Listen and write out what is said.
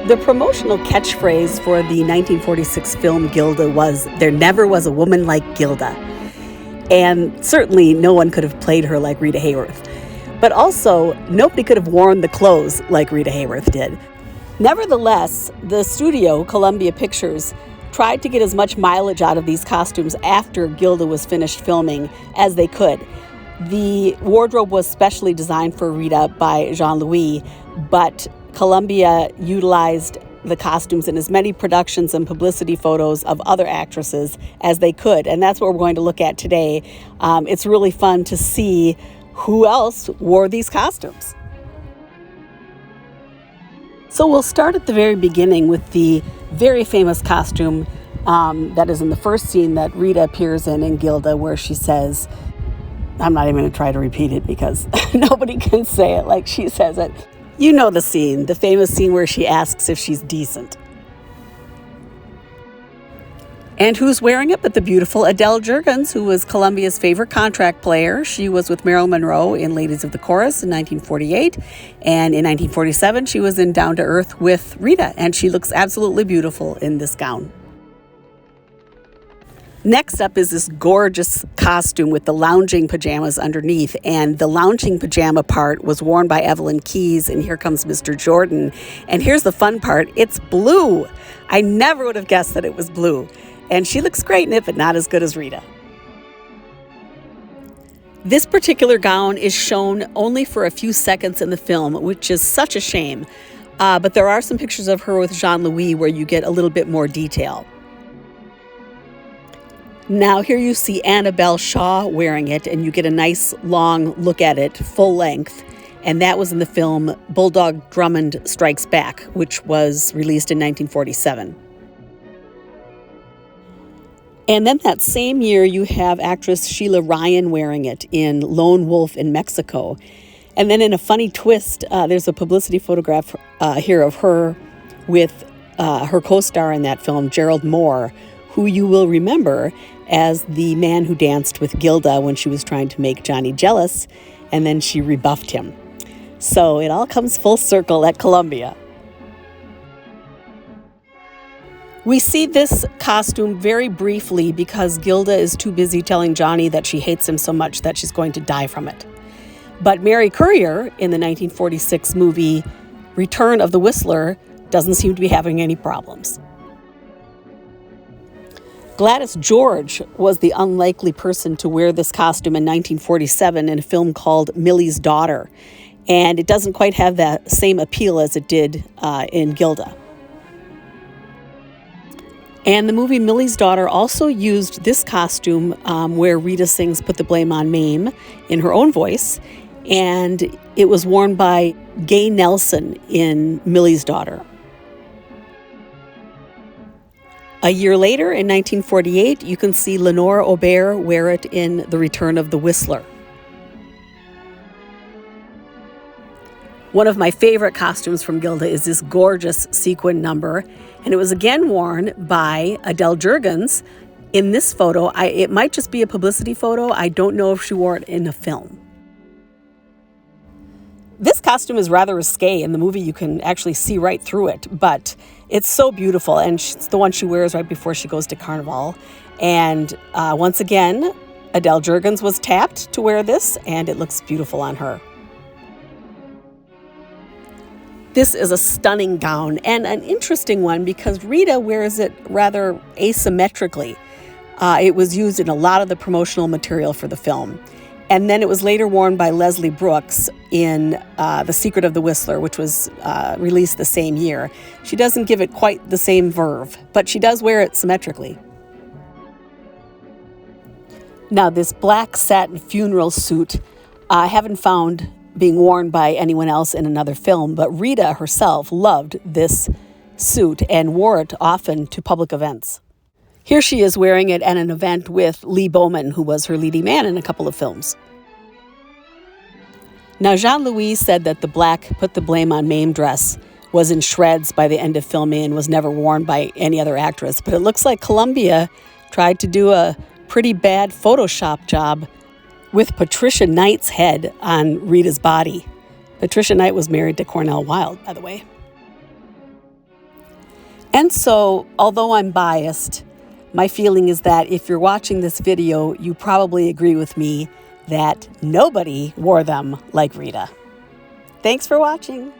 The promotional catchphrase for the 1946 film Gilda was, "There never was a woman like Gilda." And certainly no one could have played her like Rita Hayworth. But also, nobody could have worn the clothes like Rita Hayworth did. Nevertheless, the studio, Columbia Pictures, tried to get as much mileage out of these costumes after Gilda was finished filming as they could. The wardrobe was specially designed for Rita by Jean-Louis, but Columbia utilized the costumes in as many productions and publicity photos of other actresses as they could. And that's what we're going to look at today. It's really fun to see who else wore these costumes. So we'll start at the very beginning with the very famous costume that is in the first scene that Rita appears in Gilda, where she says, I'm not even going to try to repeat it because nobody can say it like she says it. You know the scene, the famous scene where she asks if she's decent. And who's wearing it but the beautiful Adele Jurgens, who was Columbia's favorite contract player. She was with Marilyn Monroe in Ladies of the Chorus in 1948. And in 1947, she was in Down to Earth with Rita. And she looks absolutely beautiful in this gown. Next up is this gorgeous costume with the lounging pajamas underneath, and the lounging pajama part was worn by Evelyn Keyes, and here comes Mr. Jordan. And here's the fun part, it's blue. I never would have guessed that it was blue. And she looks great in it, but not as good as Rita. This particular gown is shown only for a few seconds in the film, which is such a shame. But there are some pictures of her with Jean-Louis where you get a little bit more detail. Now here you see Annabelle Shaw wearing it, and you get a nice long look at it, full length. And that was in the film Bulldog Drummond Strikes Back, which was released in 1947. And then that same year, you have actress Sheila Ryan wearing it in Lone Wolf in Mexico. And then in a funny twist, there's a publicity photograph here of her with her co-star in that film, Gerald Moore, who you will remember as the man who danced with Gilda when she was trying to make Johnny jealous, and then she rebuffed him. So it all comes full circle at Columbia. We see this costume very briefly because Gilda is too busy telling Johnny that she hates him so much that she's going to die from it. But Mary Currier in the 1946 movie Return of the Whistler doesn't seem to be having any problems. Gladys George was the unlikely person to wear this costume in 1947 in a film called Millie's Daughter. And it doesn't quite have that same appeal as it did in Gilda. And the movie Millie's Daughter also used this costume where Rita sings Put the Blame on Mame in her own voice. And it was worn by Gay Nelson in Millie's Daughter. A year later, in 1948, you can see Lenore Aubert wear it in The Return of the Whistler. One of my favorite costumes from Gilda is this gorgeous sequin number, and it was again worn by Adele Jurgens. In this photo, it might just be a publicity photo. I don't know if she wore it in a film. This costume is rather risque. In the movie, you can actually see right through it, but it's so beautiful, and it's the one she wears right before she goes to Carnival. And once again, Adele Jurgens was tapped to wear this, and it looks beautiful on her. This is a stunning gown, and an interesting one because Rita wears it rather asymmetrically. It was used in a lot of the promotional material for the film. And then it was later worn by Leslie Brooks in The Secret of the Whistler, which was released the same year. She doesn't give it quite the same verve, but she does wear it symmetrically. Now, this black satin funeral suit, I haven't found being worn by anyone else in another film, but Rita herself loved this suit and wore it often to public events. Here she is wearing it at an event with Lee Bowman, who was her leading man in a couple of films. Now, Jean-Louis said that the black Put the Blame on Mame dress was in shreds by the end of filming and was never worn by any other actress. But it looks like Columbia tried to do a pretty bad Photoshop job with Patricia Knight's head on Rita's body. Patricia Knight was married to Cornell Wilde, by the way. And so, although I'm biased, my feeling is that if you're watching this video, you probably agree with me that nobody wore them like Rita. Thanks for watching.